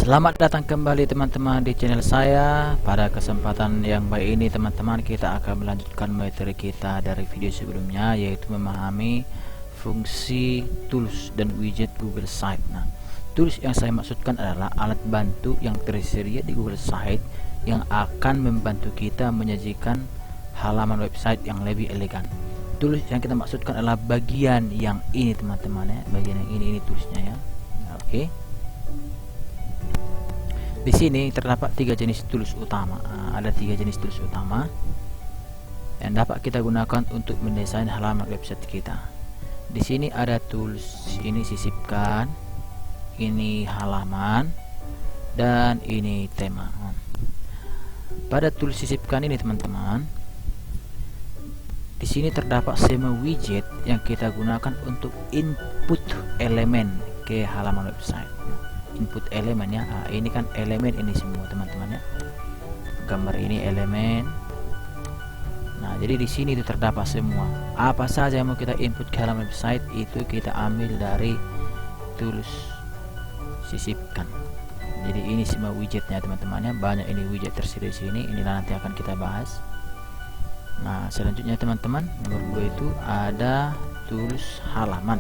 Selamat datang kembali teman-teman di channel saya. Pada kesempatan yang baik ini teman-teman, kita akan melanjutkan materi kita dari video sebelumnya, yaitu memahami fungsi tools dan widget Google Site. Nah, tools yang saya maksudkan adalah alat bantu yang tersedia di Google Site yang akan membantu kita menyajikan halaman website yang lebih elegan. Tools yang kita maksudkan adalah bagian yang ini teman-teman ya, bagian yang ini toolsnya ya. Oke. Di sini terdapat tiga jenis tools utama. Ada tiga jenis tools utama yang dapat kita gunakan untuk mendesain halaman website kita. Di sini ada tools, ini sisipkan, ini halaman, dan ini tema. Pada tools sisipkan ini teman-teman, di sini terdapat semua widget yang kita gunakan untuk input elemen ke halaman website. Input elemennya, ini kan elemen ini semua teman-teman ya. Gambar ini elemen. Nah, jadi di sini itu terdapat semua. Apa saja yang mau kita input ke halaman website itu kita ambil dari tools sisipkan. Jadi ini semua widgetnya teman-teman ya. Banyak ini widget tersedia di sini. Inilah nanti akan kita bahas. Nah, selanjutnya teman-teman, nomor 2 itu ada tools halaman.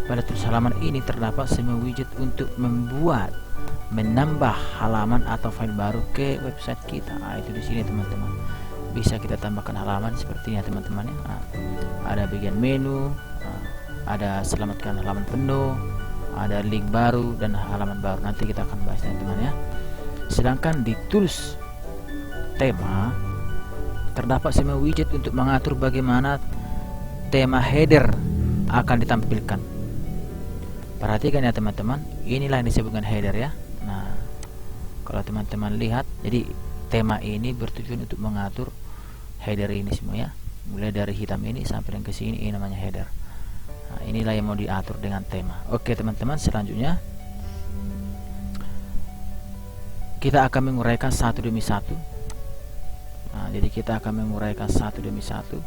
Pada tools halaman ini terdapat semua widget untuk menambah halaman atau file baru ke website kita. Itu di sini teman-teman. Bisa kita tambahkan halaman seperti ini teman-teman ya. Ada bagian menu, ada selamatkan halaman penuh, ada link baru dan halaman baru. Nanti kita akan bahas teman-teman ya. Sedangkan di tools tema terdapat semua widget untuk mengatur bagaimana tema header akan ditampilkan. Perhatikan ya teman-teman, inilah yang disebutkan header ya. Nah, kalau teman-teman lihat, jadi tema ini bertujuan untuk mengatur header ini semua ya. Mulai dari hitam ini sampai ke sini, ini namanya header. Nah, inilah yang mau diatur dengan tema. Oke teman-teman, selanjutnya kita akan menguraikan satu demi satu. Nah, jadi kita akan menguraikan satu demi satu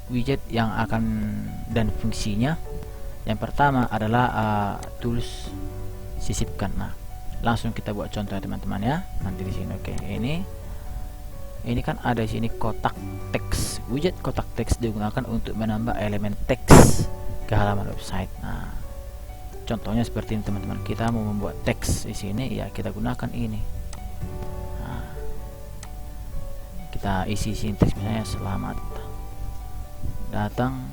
widget yang akan dan fungsinya. Yang pertama adalah tools sisipkan. Nah, langsung kita buat contoh ya teman-teman ya. Nanti di sini oke. Ini kan ada di sini kotak teks. Widget kotak teks digunakan untuk menambah elemen teks ke halaman website. Nah, contohnya seperti ini teman-teman. Kita mau membuat teks di sini ya, kita gunakan ini. Nah, kita isi teks misalnya selamat datang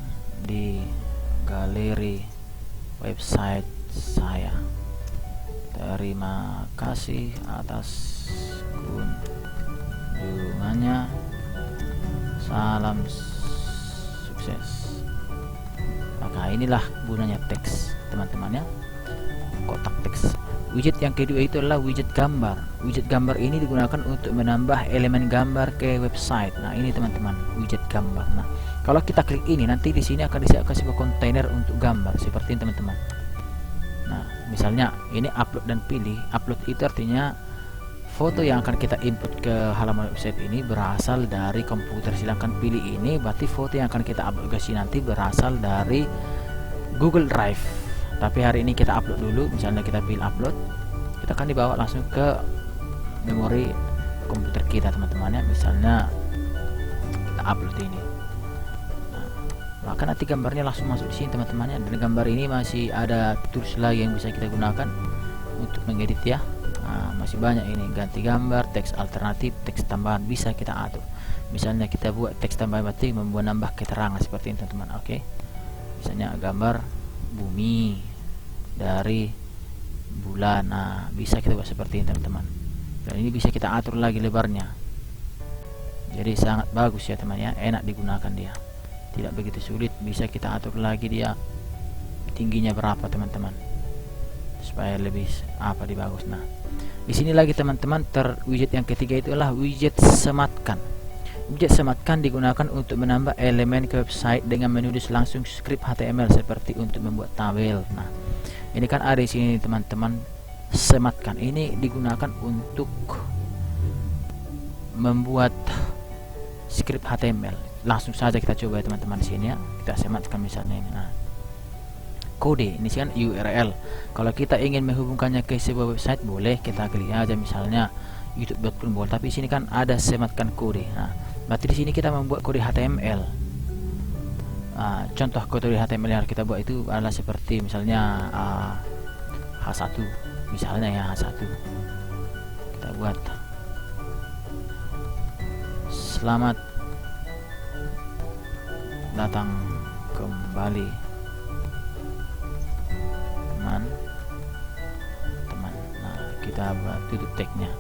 di galeri website saya, terima kasih atas kunjungannya, salam sukses. Maka inilah gunanya teks teman-teman ya, kotak teks. Widget yang kedua itu adalah widget gambar. Widget gambar ini digunakan untuk menambah elemen gambar ke website. Nah, ini teman-teman, widget gambar. Nah, kalau kita klik ini, nanti di sini akan disiapkan sebuah kontainer untuk gambar seperti ini teman-teman. Nah, misalnya ini upload dan pilih. Upload itu artinya foto yang akan kita input ke halaman website ini berasal dari komputer. Silahkan pilih ini, berarti foto yang akan kita upload ke sini nanti berasal dari Google Drive. Tapi hari ini kita upload dulu. Misalnya kita pilih upload, kita akan dibawa langsung ke memori komputer kita teman-teman ya. Misalnya kita upload ini, maka nanti gambarnya langsung masuk di sini teman-teman ya. Dan gambar ini masih ada tools lagi yang bisa kita gunakan untuk mengedit ya. Nah, masih banyak ini, ganti gambar, teks alternatif, teks tambahan bisa kita atur. Misalnya kita buat teks tambahan berarti membuat nambah keterangan seperti ini teman-teman. Oke. Misalnya gambar bumi dari bulan. Nah, bisa kita buat seperti ini teman-teman. Dan ini bisa kita atur lagi lebarnya. Jadi sangat bagus ya teman ya, enak digunakan dia. Tidak begitu sulit, bisa kita atur lagi dia tingginya berapa teman-teman, supaya lebih di bagus. Nah, di sini lagi teman-teman, widget yang ketiga itu adalah widget sematkan. Widget sematkan digunakan untuk menambah elemen ke website dengan menulis langsung script HTML seperti untuk membuat tabel. Nah, ini kan ada di sini teman-teman, sematkan ini digunakan untuk membuat script HTML. Langsung saja kita coba teman-teman di sini ya. Kita sematkan misalnya ini. Nah, kode. Ini kan URL. Kalau kita ingin menghubungkannya ke sebuah website, boleh kita klik aja misalnya youtube.com, tapi sini kan ada sematkan kode. Nah, berarti di sini kita membuat kode HTML. Contoh kode HTML yang kita buat itu adalah seperti misalnya H1 misalnya ya, H1 kita buat selamat datang kembali teman-teman. Nah, kita buat tutup tagnya.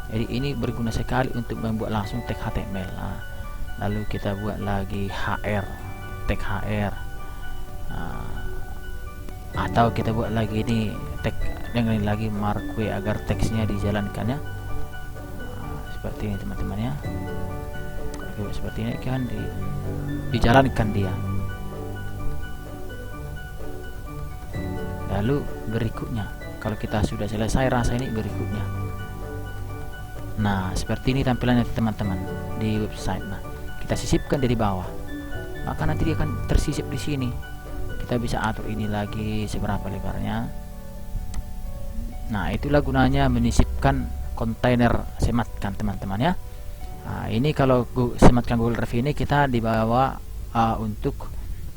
Jadi ini berguna sekali untuk membuat langsung tag HTML. Lalu kita buat lagi HR, tag HR, atau kita buat lagi ini tag dengan lagi marquee agar teksnya dijalankan ya. Seperti ini teman-teman ya. Kalau seperti ini kan dijalankan dia. Lalu berikutnya, kalau kita sudah selesai rasa ini berikutnya. Nah, seperti ini tampilannya teman-teman di website. Nah, kita sisipkan dari bawah. Maka nanti dia akan tersisip di sini. Kita bisa atur ini lagi seberapa lebarnya. Nah, itulah gunanya menyisipkan kontainer sematkan teman-teman ya. Nah, ini kalau sematkan Google Drive ini kita dibawa untuk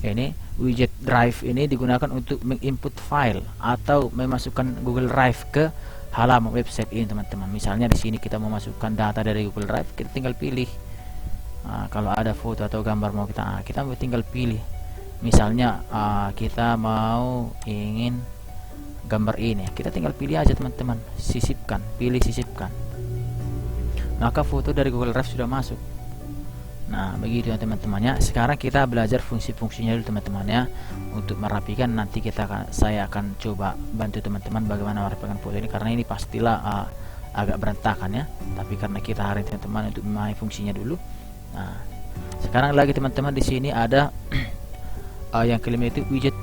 ini widget Drive ini digunakan untuk menginput file atau memasukkan Google Drive ke halaman website ini teman-teman. Misalnya di sini kita memasukkan data dari Google Drive, kita tinggal pilih. Kalau ada foto atau gambar mau kita tinggal pilih. Misalnya kita mau ingin gambar ini, kita tinggal pilih aja teman-teman, sisipkan, pilih sisipkan. Maka foto dari Google Drive sudah masuk. Nah, begitu ya teman-teman ya. Sekarang kita belajar fungsi-fungsinya dulu teman-teman ya. Untuk merapikan nanti saya akan coba bantu teman-teman bagaimana merapikan foto ini, karena ini pastilah agak berantakan ya. Tapi karena kita hari ini teman-teman untuk memahami fungsinya dulu. Nah, sekarang lagi teman-teman di sini ada yang kelima itu widget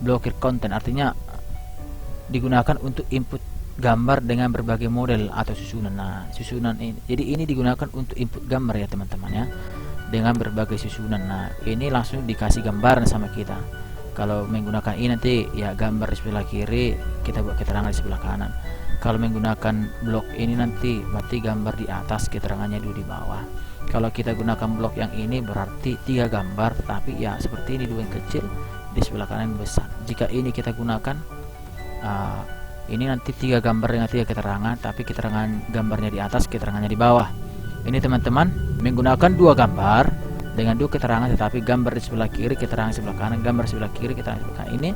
blokir konten, artinya digunakan untuk input gambar dengan berbagai model atau susunan. Nah, susunan ini, jadi ini digunakan untuk input gambar ya teman-teman ya, dengan berbagai susunan. Nah, ini langsung dikasih gambaran sama kita. Kalau menggunakan ini nanti ya gambar di sebelah kiri, kita buat keterangan di sebelah kanan. Kalau menggunakan blok ini nanti berarti gambar di atas, keterangannya dulu di bawah. Kalau kita gunakan blok yang ini berarti 3 gambar, tapi ya seperti ini, 2 yang kecil di sebelah kanan besar. Jika ini kita gunakan ini nanti 3 gambar dengan 3 keterangan, tapi keterangan gambarnya di atas, keterangannya di bawah. Ini teman-teman menggunakan 2 gambar dengan 2 keterangan, tetapi gambar di sebelah kiri, keterangan sebelah kanan, gambar sebelah kiri, keterangan sebelah kanan. Ini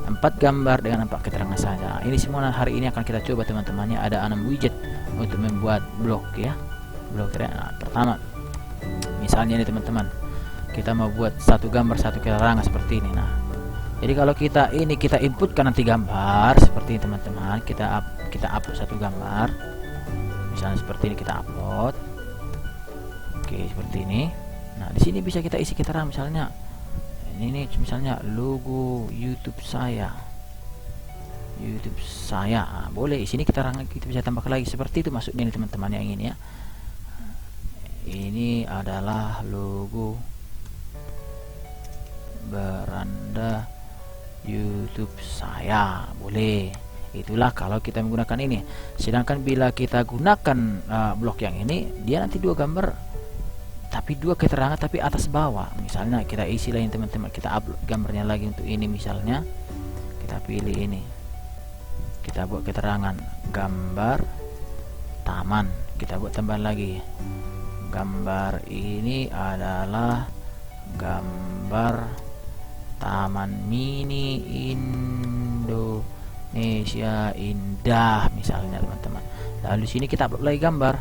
4 gambar dengan 4 keterangan saja. Ini semua hari ini akan kita coba teman-temannya. Ada 6 widget untuk membuat blok ya. Blok pertama, misalnya ini teman-teman, kita mau buat 1 gambar 1 keterangan seperti ini. Nah, jadi kalau kita inputkan nanti gambar seperti ini teman-teman, kita upload 1 gambar, misalnya seperti ini kita upload. Oke, seperti ini. Nah, di sini bisa kita isi keterangan, misalnya ini misalnya logo YouTube saya. Nah, boleh di sini keterangan kita bisa tambah lagi seperti itu, maksudnya ini teman-teman yang ini ya. Ini adalah logo beranda YouTube saya, boleh. Itulah kalau kita menggunakan ini. Sedangkan bila kita gunakan blok yang ini, dia nanti 2 gambar tapi 2 keterangan tapi atas bawah. Misalnya kita isi lagi teman-teman, kita upload gambarnya lagi untuk ini, misalnya kita pilih ini, kita buat keterangan gambar taman, kita buat tambahan lagi, gambar ini adalah gambar Taman Mini Indonesia Indah misalnya teman-teman. Lalu sini kita upload lagi gambar.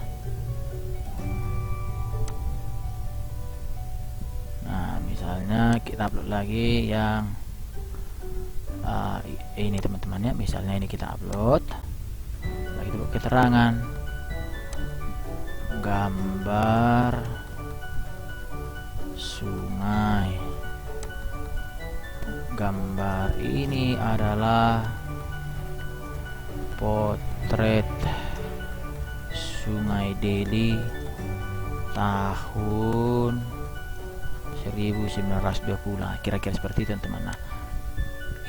Nah, misalnya kita upload lagi yang ini teman-teman ya, misalnya ini kita upload lagi dulu keterangan gambar sungai. Gambar ini adalah potret Sungai Deli tahun 1920, kira-kira seperti itu teman-teman. Nah,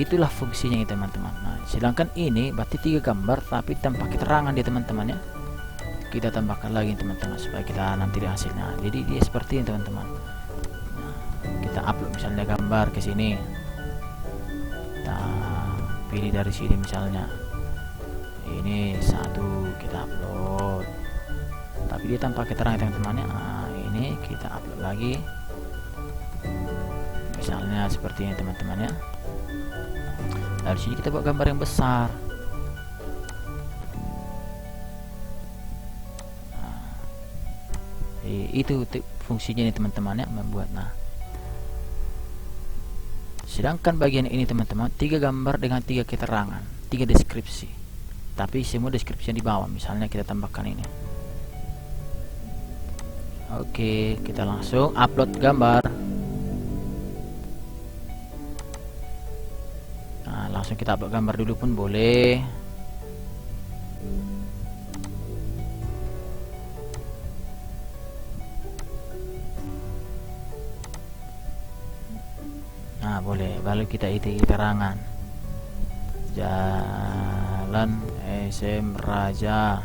itulah fungsinya ya teman-teman. Nah, sedangkan ini berarti 3 gambar tapi tanpa keterangan dia teman-teman ya. Kita tambahkan lagi teman-teman supaya kita nanti di hasilnya. Jadi dia seperti ini teman-teman. Nah, kita upload misalnya gambar ke sini. Kita pilih dari sini misalnya. Ini satu kita upload. Tapi dia tanpa keterangan teman-teman ya. Nah, ini kita upload lagi. Misalnya seperti ini teman-teman ya. Dari sini kita buat gambar yang besar. Itu fungsinya nih teman-teman ya, membuat. Nah, sedangkan bagian ini teman-teman 3 gambar dengan 3 keterangan, 3 deskripsi, tapi semua deskripsi yang di bawah. Misalnya kita tambahkan ini. Oke, kita langsung upload gambar. Nah, langsung kita upload gambar dulu pun boleh. Nah, boleh. Lalu kita isi keterangan. Jalan SM Raja,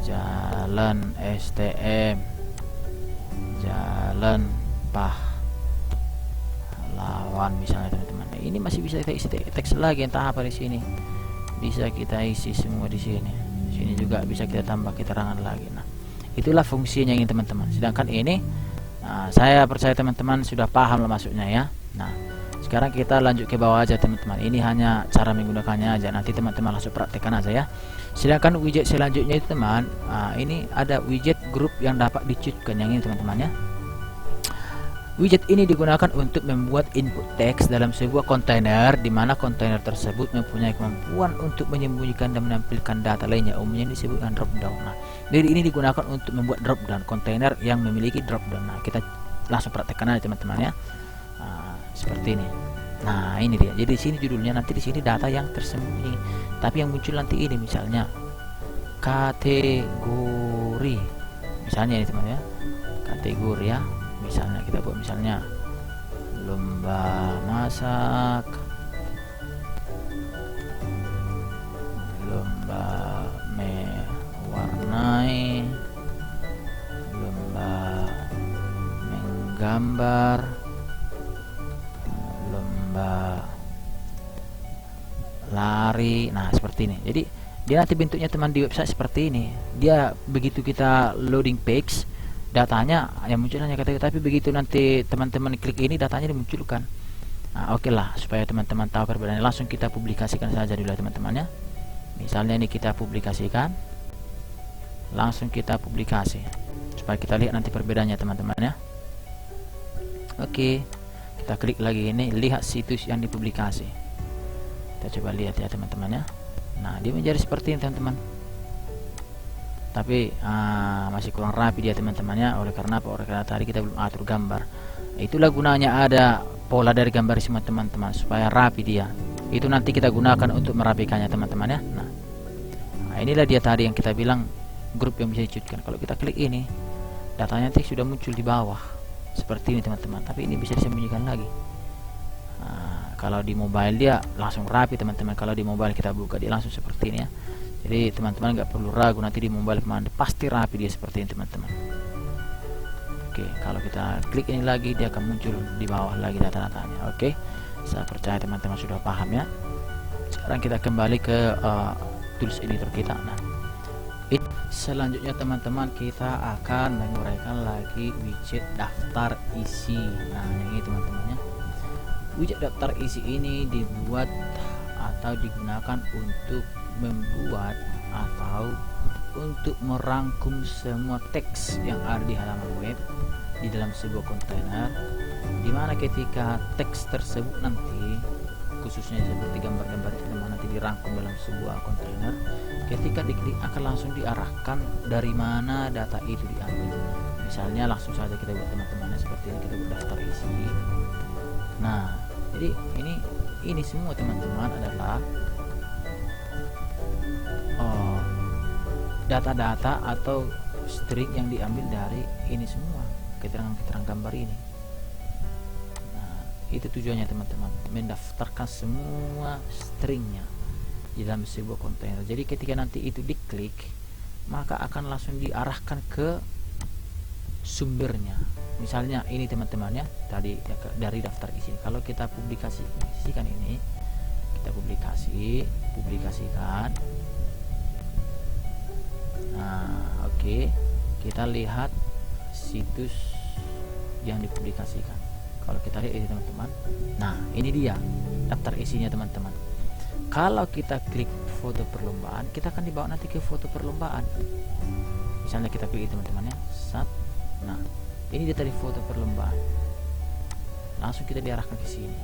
Jalan STM, Jalan Pahlawan misalnya teman-teman. Nah, ini masih bisa kita isi teks lagi, entah apa di sini. Bisa kita isi semua di sini. Sini juga bisa kita tambah keterangan lagi. Nah, itulah fungsinya ini teman-teman. Sedangkan ini saya percaya teman-teman sudah paham lah maksudnya ya. Nah, sekarang kita lanjut ke bawah aja teman-teman. Ini hanya cara menggunakannya aja. Nanti teman-teman langsung praktekkan aja ya. Sedangkan widget selanjutnya itu teman, ini ada widget grup yang dapat dicutkan yang ini teman-teman ya. Widget ini digunakan untuk membuat input teks dalam sebuah kontainer, di mana kontainer tersebut mempunyai kemampuan untuk menyembunyikan dan menampilkan data lainnya, umumnya disebut dengan dropdown. Nah, jadi ini digunakan untuk membuat dropdown, kontainer yang memiliki dropdown. Nah, kita langsung praktekkan aja teman-teman ya. Seperti ini. Nah, ini dia. Jadi di sini judulnya, nanti di sini data yang tersembunyi. Tapi yang muncul nanti ini misalnya kategori. Misalnya ini teman ya. Kategori ya. Misalnya kita buat misalnya lomba masak, lomba mewarnai, lomba menggambar, lomba lari. Nah, seperti ini. Jadi dia nanti bentuknya teman di website seperti ini. Dia begitu kita loading page, datanya yang muncul hanya kategori, tapi begitu nanti teman-teman klik ini datanya dimunculkan. Nah, oke lah, supaya teman-teman tahu perbedaannya, langsung kita publikasikan saja dulu teman-teman ya. Misalnya ini kita publikasikan, langsung kita publikasi supaya kita lihat nanti perbedaannya teman-teman ya. Oke, kita klik lagi ini, lihat situs yang dipublikasi. Kita coba lihat ya teman-teman ya. Nah, dia menjadi seperti ini teman-teman. Tapi masih kurang rapi dia teman-temannya. Oleh karena apa? Oleh karena tadi kita belum atur gambar. Itulah gunanya ada pola dari gambar semua teman-teman, supaya rapi dia. Itu nanti kita gunakan untuk merapikannya teman-teman ya. Nah, inilah dia tadi yang kita bilang grup yang bisa dicutkan. Kalau kita klik ini, datanya nanti sudah muncul di bawah seperti ini teman-teman. Tapi ini bisa disembunyikan lagi. Kalau di mobile dia langsung rapi teman-teman. Kalau di mobile kita buka dia langsung seperti ini ya. Jadi teman-teman nggak perlu ragu, nanti di mobile kemana pasti rapi dia seperti ini teman-teman. Oke, kalau kita klik ini lagi dia akan muncul di bawah lagi data-datanya. Oke, saya percaya teman-teman sudah paham ya. Sekarang kita kembali ke tools editor kita. Nah, selanjutnya teman-teman kita akan menguraikan lagi widget daftar isi. Nah, yang ini teman-teman ya. Widget daftar isi ini dibuat atau digunakan untuk membuat atau untuk merangkum semua teks yang ada di halaman web di dalam sebuah kontainer, dimana ketika teks tersebut nanti, khususnya seperti gambar-gambar itu nanti dirangkum dalam sebuah kontainer, ketika diklik akan langsung diarahkan dari mana data itu diambil. Misalnya langsung saja kita buat teman-teman seperti ini, kita buat daftar isi. Nah, jadi ini semua teman-teman adalah data-data atau string yang diambil dari ini semua, keterangan-keterangan gambar ini. Nah, Itu tujuannya teman-teman, mendaftarkan semua stringnya di dalam sebuah kontainer. Jadi ketika nanti itu diklik, maka akan langsung diarahkan ke sumbernya. Misalnya ini teman-teman ya, tadi ya, dari daftar isi. Kalau kita publikasikan ini, kita publikasikan. Nah, oke. Kita lihat situs yang dipublikasikan. Kalau kita lihat ini teman-teman, nah ini dia daftar isinya teman-teman. Kalau kita klik foto perlombaan, kita akan dibawa nanti ke foto perlombaan. Misalnya kita klik teman-teman ya, nah ini dia tadi foto perlombaan, langsung kita diarahkan ke sini.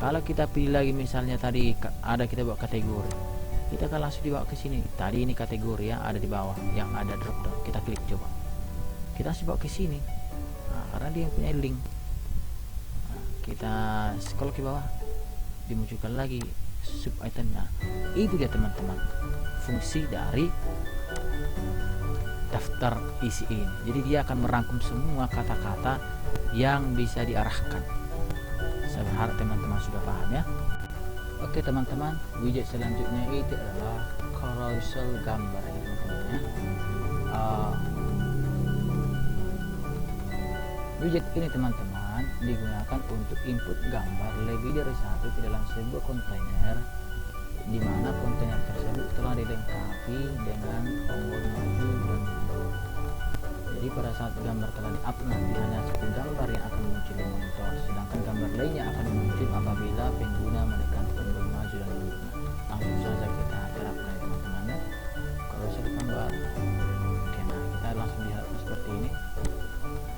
Kalau kita pilih lagi, misalnya tadi ada kita bawa kategori, kita akan langsung dibawa ke sini. Tadi ini kategori ya, ada di bawah yang ada drop down, kita klik coba, kita harus dibawa ke sini. Nah, karena dia yang punya link. Nah, kita scroll ke bawah, dimunculkan lagi sub itemnya. Itu dia teman-teman fungsi dari daftar isi ini. Jadi dia akan merangkum semua kata-kata yang bisa diarahkan. Saya berharap teman-teman sudah paham ya. Oke teman-teman, widget selanjutnya itu adalah carousel gambar ya teman-teman ya. Widget ini teman-teman digunakan untuk input gambar lebih dari satu ke dalam sebuah kontainer, di mana kontainer tersebut telah dilengkapi dengan tombol maju dan mundur. Jadi pada saat gambar telah di-upload, nanti hanya satu gambar yang akan muncul di monitor, sedangkan gambar lainnya akan muncul apabila pengguna menekan tombol maju dan mundur. Langsung saja kita terapkan teman-teman ya. Kalau saya gambar, oke, nah kita langsung lihat seperti ini.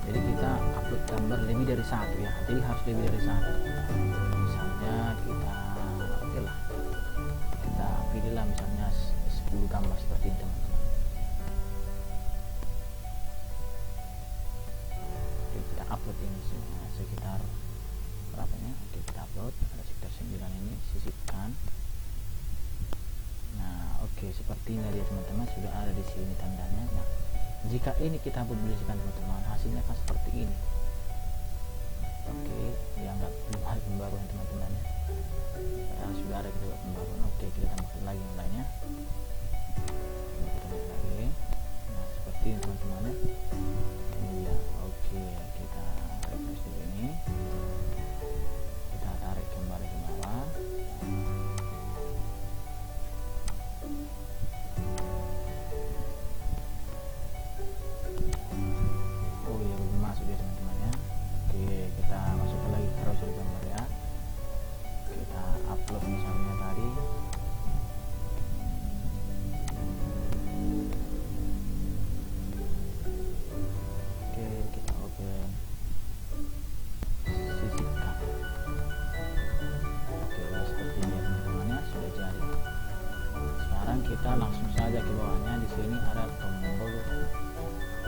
Jadi kita upload gambar lebih dari satu ya, jadi harus lebih dari satu. Misalnya kita kita pilihlah misalnya 10 gambar seperti ini teman-teman. Oke, kita upload ini sekitar berapa ya? Oke, kita upload ada sekitar 9 ini, sisipkan. Nah oke, seperti ini dia teman-teman, sudah ada di sini tandanya. Nah jika ini kita publikasikan teman-teman, hasilnya akan seperti ini. Oke, ya belum ada pembaruan teman-teman ya. Sudah ada kita buat pembaruan. Oke, kita tambahkan lagi yang lainnya. Kita lihat lagi. Nah seperti ini teman-teman ya. Ini ya. Oke, kita refresh dulu ini. Kita tarik kembali ke bawah. Misalnya tadi oke, kita open, sisipkan. Oke, seperti ini teman-teman ya, sudah jadi. Sekarang kita langsung saja ke bawahnya. Di sini ada tombol.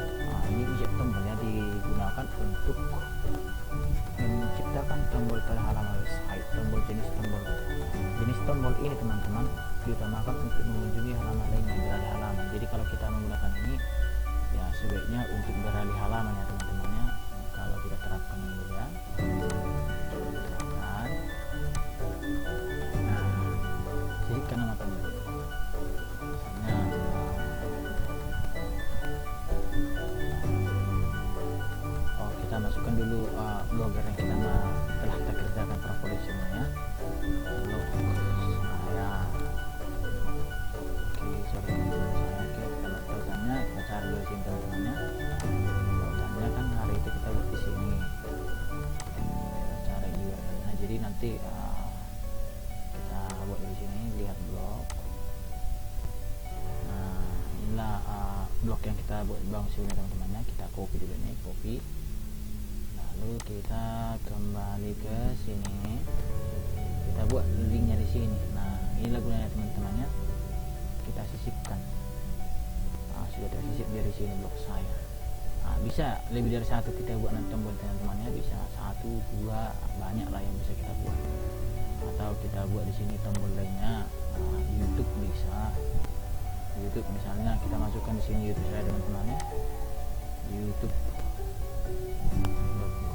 Nah ini widget tombolnya digunakan untuk menciptakan tombol pada halaman website. Jenis tombol ini teman-teman diutamakan untuk mengunjungi halaman lain yang beralih halaman. Jadi kalau kita menggunakan ini ya sebaiknya untuk beralih halaman ya teman-teman ya. Kalau kita terapkan ini ya, terapkan. Nah sisipkan nama tombol. Misalnya kita masukkan dulu blogger yang kita telah kita kerjakan portfolio semuanya. Blog saya, oke, sorry saya, oke, kalau tautannya kita cari dulu sini teman-temannya. Tautannya kan hari itu kita buat di sini, kita cari URL. Nah jadi nanti kita buat di sini, lihat blog. Nah inilah blog yang kita buat bangun sini teman-temannya. Kita copy dulu nih, copy. Lalu kita kembali ke sini, kita buat linknya di sini. Nah inilah gunanya teman-temannya, kita sisipkan. Nah, sudah tersisip dari sini blog saya. Nah, bisa lebih dari satu kita buat nanti tombol teman-temannya, bisa 1, 2, banyak lah yang bisa kita buat. Atau kita buat di sini tombol lainnya. Nah, YouTube bisa, YouTube misalnya kita masukkan di sini YouTube saya teman-temannya, YouTube.com.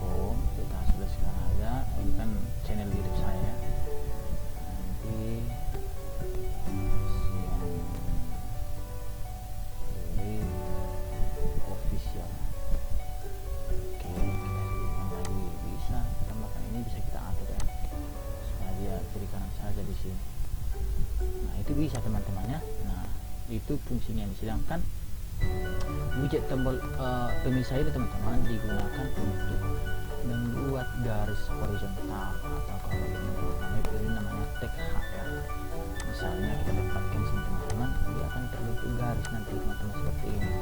youtube.com, kita sebelah aja. Ini kan channel YouTube saya. Nanti jadi official. Oke, kita sisipkan lagi, bisa tambahkan ini, bisa kita atur ya supaya dia kiri kanan saja di sini. Nah itu bisa teman-teman ya. Nah itu fungsinya. Sedangkan widget tombol pemisah ini teman-teman digunakan untuk membuat garis horizontal, atau kalau ini namanya tag H ya. Misalnya kita dapatkan sini teman-teman, dia akan terbentuk garis nanti teman-teman seperti ini.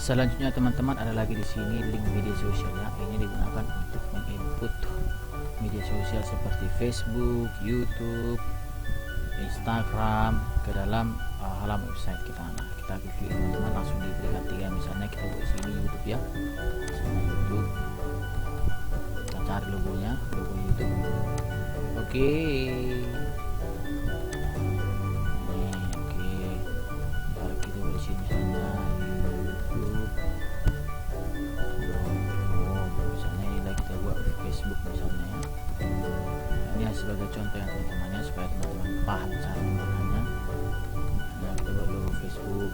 Selanjutnya teman-teman ada lagi di sini link media sosial ya. Ini digunakan untuk menginput media sosial seperti Facebook, YouTube, Instagram ke dalam halaman website kita. Nah kita klik teman-teman, langsung diberikan 3. Misalnya kita buat sini YouTube ya, misalnya YouTube, kita cari logonya, logo YouTube. Oke. Oke, kalau kita buat sini misalnya YouTube, misalnya ini lagi kita buat Facebook misalnya ya. Ini sebagai contoh yang teman-temannya supaya teman-teman paham cara menggunakannya. Nah, kita buat logo Facebook,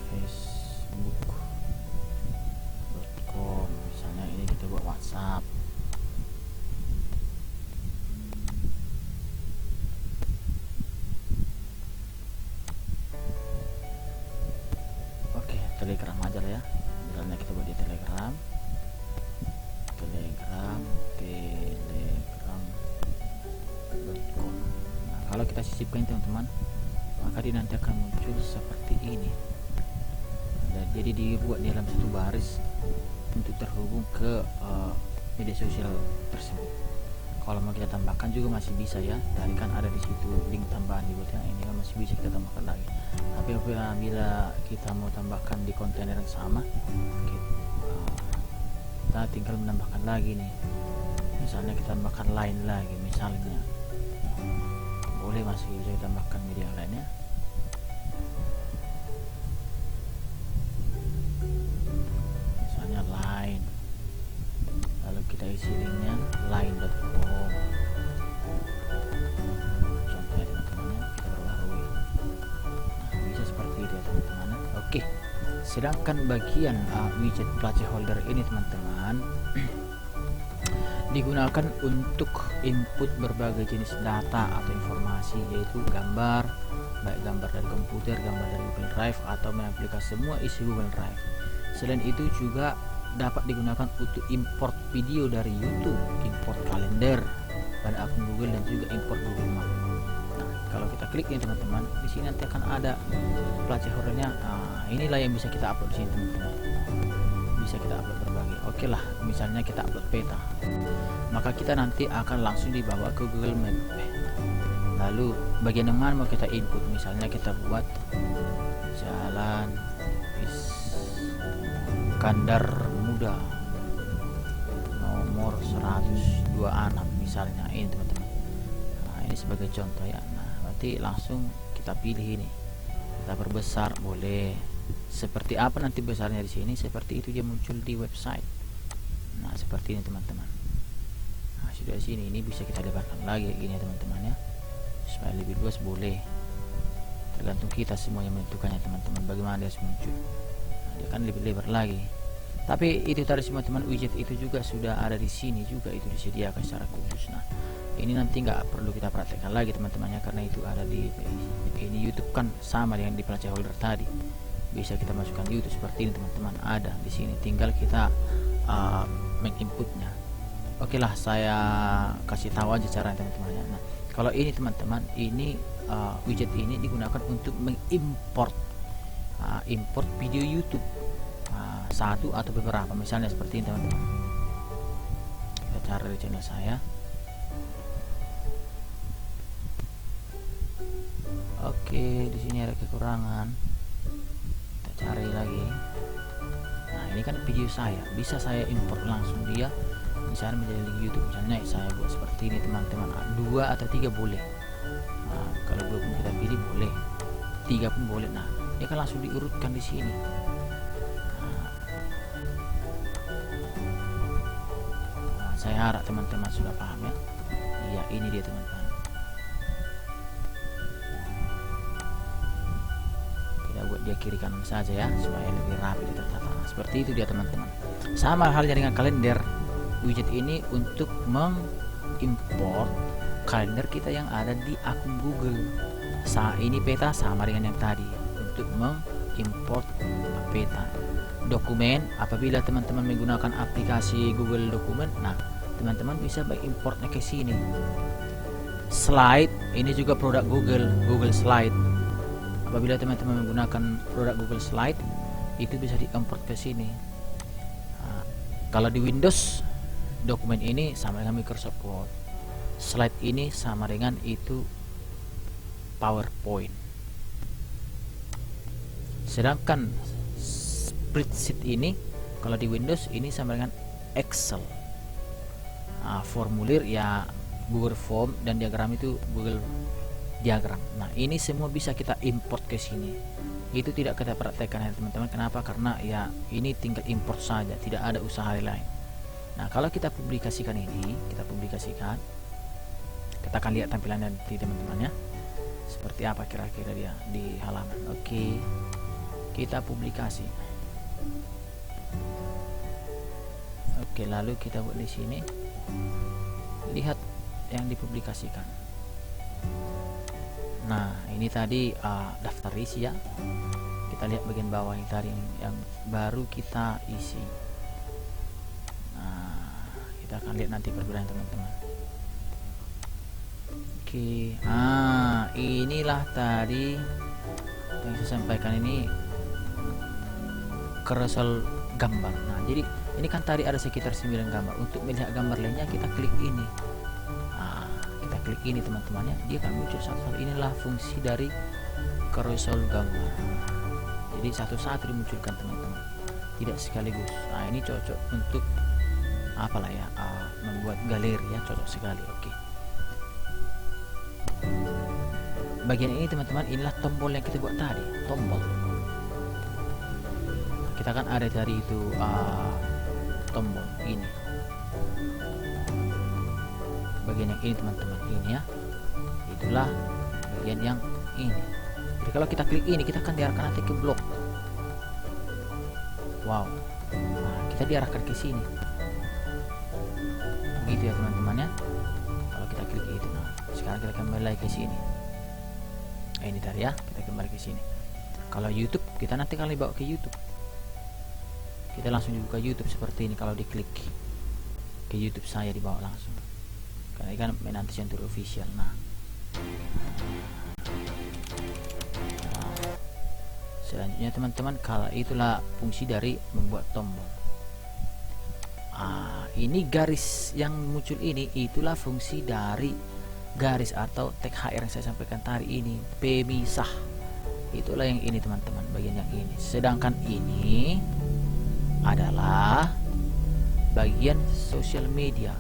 facebook.com, misalnya ini kita buat WhatsApp. Oke, Telegram aja lah ya. Misalnya kita buat di Telegram. Telegram.com. Nah, kalau kita sisipkan teman-teman, maka dia nanti akan muncul seperti ini. Nah, jadi dibuat di dalam satu baris untuk terhubung ke media sosial tersebut. Kalau mau kita tambahkan juga masih bisa ya. Tadi kan ada di situ link tambahan di buat yang ini kan masih bisa kita tambahkan lagi. Tapi apabila kita mau tambahkan di kontainer yang sama, kita tinggal menambahkan lagi nih. Misalnya kita tambahkan lain lagi, misalnya boleh, masih bisa ditambahkan media lainnya. Misalnya lain, lalu kita isi linknya lain.com. Contohnya teman-teman, kita perbarui. Nah, bisa seperti itu ya teman-teman. Oke, sedangkan bagian widget placeholder ini teman-teman digunakan untuk input berbagai jenis data atau informasi, yaitu gambar, baik gambar dari komputer, gambar dari Google Drive, atau mengaplikasi semua isi Google Drive. Selain itu juga dapat digunakan untuk import video dari YouTube, import kalender pada akun Google, dan juga import Google Map. Nah, kalau kita klik ini teman-teman, di sini nanti akan ada placeholdernya. Inilah yang bisa kita upload di sini teman-teman. Bisa kita upload berbagai. Oke lah, misalnya kita upload peta, maka kita nanti akan langsung dibawa ke Google Map. Lalu bagian yang mana mau kita input, misalnya kita buat Jalan Iskandar Muda nomor 126 misalnya ini teman-teman. Nah, ini sebagai contoh ya. Nah, berarti langsung kita pilih ini, kita perbesar boleh. Seperti apa nanti besarnya di sini, seperti itu dia muncul di website. Nah seperti ini teman-teman. Nah sudah di sini, ini bisa kita lebarkan lagi gini ya teman-teman ya, supaya lebih luas boleh. Tergantung kita semuanya menentukannya teman-teman, bagaimana dia muncul. Nah, dia kan lebih lebar lagi. Tapi itu tadi teman-teman, widget itu juga sudah ada di sini juga, itu disediakan secara khusus. Nah ini nanti nggak perlu kita praktekkan lagi teman-teman ya, karena itu ada di ini YouTube kan sama dengan di placeholder tadi. Bisa kita masukkan YouTube seperti ini teman-teman, ada di sini, tinggal kita menginputnya. Oke lah, saya kasih tahu aja cara teman-teman ya. Nah kalau ini teman-teman, ini widget ini digunakan untuk mengimport import video YouTube, satu atau beberapa, misalnya seperti ini teman-teman. Kita cari di channel saya. Oke, di sini ada kekurangan, cari lagi. Nah ini kan video saya, bisa saya import langsung dia misalnya menjadi link YouTube. Misalnya saya buat seperti ini teman-teman, 2 atau 3 boleh. Nah, kalau 2 pun kita pilih boleh, 3 pun boleh. Nah ini kan langsung diurutkan di sini. Saya harap teman-teman sudah paham ya. Iya, ini dia teman-teman. Kita buat dia kiri kanan saja ya, supaya lebih rapi tertata. Seperti itu dia teman-teman. Sama halnya dengan kalender. Widget ini untuk mengimport kalender kita yang ada di akun Google. Ini peta sama dengan yang tadi, untuk mengimport peta. Dokumen, apabila teman-teman menggunakan aplikasi Google Dokumen, nah teman-teman bisa importnya ke sini. Slide, ini juga produk Google Slide. Apabila teman-teman menggunakan produk Google Slide, itu bisa diimport ke sini. Nah, kalau di Windows, dokumen ini sama dengan Microsoft Word. Slide ini sama dengan itu PowerPoint. Sedangkan spreadsheet ini kalau di Windows ini sama dengan Excel. Nah, formulir ya Google Form, dan diagram itu Google Diagram. Nah, ini semua bisa kita import ke sini. Itu tidak kita praktekkan ya teman-teman. Kenapa? Karena ya ini tinggal import saja, tidak ada usaha lain. Nah, kalau kita publikasikan ini, kita akan lihat tampilannya nanti teman-teman ya. Seperti apa kira-kira dia di halaman. Oke. Kita publikasi. Oke, lalu kita buat di sini. Lihat yang dipublikasikan. Nah, ini tadi daftar isi ya. Kita lihat bagian bawah ini tadi yang baru kita isi. Nah, kita akan lihat nanti perbedaan teman-teman. Oke, inilah tadi yang saya sampaikan, ini carousel gambar. Nah, jadi ini kan tadi ada sekitar 9 gambar. Untuk melihat gambar lainnya kita klik ini. Kita klik ini teman-teman ya, dia akan muncul satu-satu. Inilah fungsi dari carousel gambar. Jadi satu-satu dimunculkan teman-teman, tidak sekaligus. Nah, ini cocok untuk apalah ya, membuat galeri ya, cocok sekali. Oke. Bagian ini teman-teman, inilah tombol yang kita buat tadi, tombol. Kita kan ada dari itu tombol ini. Bagian yang ini teman-teman, ini ya, itulah bagian yang ini. Jadi kalau kita klik ini, kita akan diarahkan nanti ke blok. Wow, nah, kita diarahkan ke sini. Begitu ya teman-teman ya. Kalau kita klik itu, nah sekarang kita kembali lagi ke sini. Ini tadi ya, kita kembali ke sini. Kalau YouTube, kita nanti kali bawa ke YouTube. Kita langsung dibuka YouTube seperti ini. Kalau diklik ke YouTube saya dibawa langsung. Karena ini kan Menanti Century Official. Nah, selanjutnya teman-teman, kalau itulah fungsi dari membuat tombol. Ini garis yang muncul ini, itulah fungsi dari garis atau tag HR yang saya sampaikan tadi ini, pemisah. Itulah yang ini teman-teman, bagian yang ini. Sedangkan ini adalah bagian sosial media.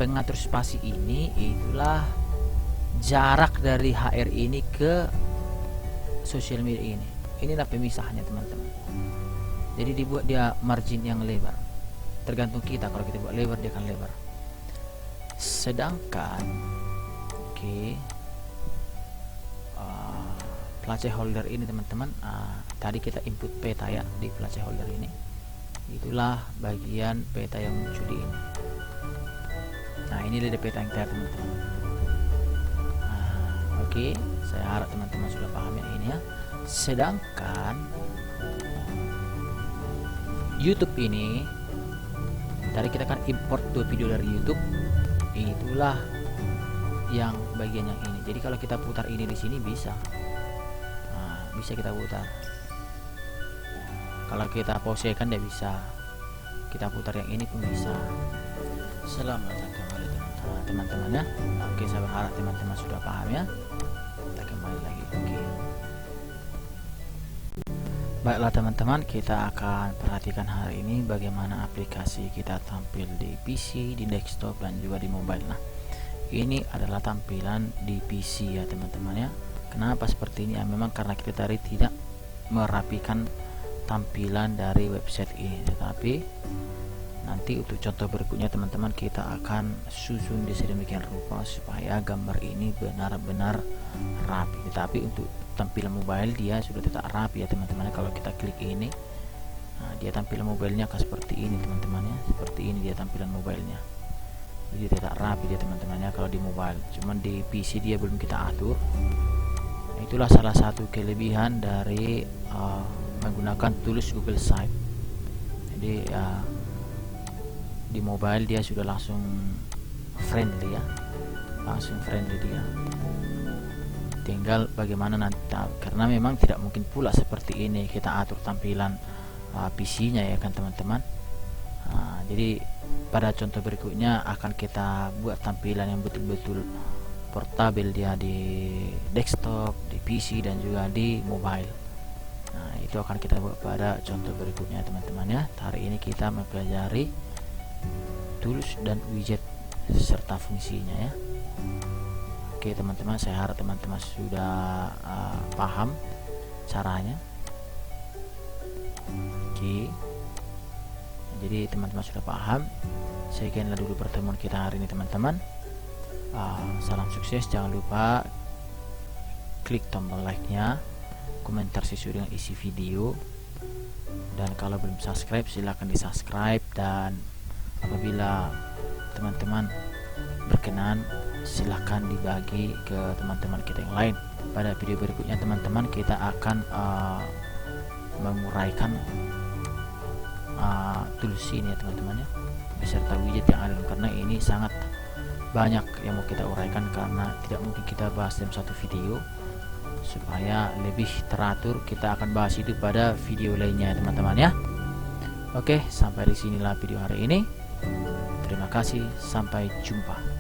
Pengatur spasi ini itulah jarak dari HR ini ke sosial media ini. Inilah pemisahnya teman-teman. Jadi dibuat dia margin yang lebar. Tergantung kita, kalau kita buat lebar dia akan lebar. Sedangkan placeholder ini teman-teman, tadi kita input peta ya di placeholder ini. Itulah bagian peta yang muncul di ini. Nah, ini ada peta yang tadi teman-teman. Oke, saya harap teman-teman sudah paham ya ini ya. Sedangkan YouTube ini, tadi kita akan import 2 video dari YouTube. Itulah yang bagian yang ini. Jadi kalau kita putar ini di sini bisa, bisa kita putar. Kalau kita pause kan tidak bisa. Kita putar yang ini pun bisa. Selamat datang kembali teman-teman ya. Oke, saya berharap teman-teman sudah paham ya. Kita kembali lagi. Oke. Baiklah teman-teman, kita akan perhatikan hari ini bagaimana aplikasi kita tampil di PC, di desktop, dan juga di mobile. Nah, ini adalah tampilan di PC ya teman-teman ya. Kenapa seperti ini ya? Memang karena kita tadi tidak merapikan tampilan dari website ini, tetapi Nanti untuk contoh berikutnya teman-teman kita akan susun di sedemikian rupa supaya gambar ini benar-benar rapi. Tetapi untuk tampilan mobile dia sudah tidak rapi ya teman-teman. Kalau kita klik ini, nah, dia tampilan mobilenya akan seperti ini teman-teman ya. Seperti ini dia tampilan mobilenya. Jadi tidak rapi dia teman-temannya kalau di mobile. Cuman di PC dia belum kita atur. Nah, itulah salah satu kelebihan dari menggunakan tools Google Sites. Jadi di mobile dia sudah langsung friendly ya, langsung friendly dia. Tinggal bagaimana nanti, karena memang tidak mungkin pula seperti ini kita atur tampilan PC-nya ya kan teman-teman. Jadi pada contoh berikutnya akan kita buat tampilan yang betul-betul portable dia di desktop, di PC dan juga di mobile. Nah, itu akan kita buat pada contoh berikutnya teman-teman ya. Hari ini kita mempelajari tools dan widget serta fungsinya ya. Oke teman-teman, saya harap teman-teman sudah paham caranya. Oke, jadi teman-teman sudah paham. Sekianlah dulu pertemuan kita hari ini teman-teman. Salam sukses, jangan lupa klik tombol like-nya, komentar sesuai dengan isi video, dan kalau belum subscribe silahkan di subscribe, dan apabila teman-teman berkenan silahkan dibagi ke teman-teman kita yang lain. Pada video berikutnya teman-teman kita akan menguraikan tools ini ya teman-teman ya, beserta widget yang ada, karena ini sangat banyak yang mau kita uraikan karena tidak mungkin kita bahas dalam satu video. Supaya lebih teratur kita akan bahas itu pada video lainnya teman-teman ya. Oke, sampai di sinilah video hari ini. Terima kasih, sampai jumpa.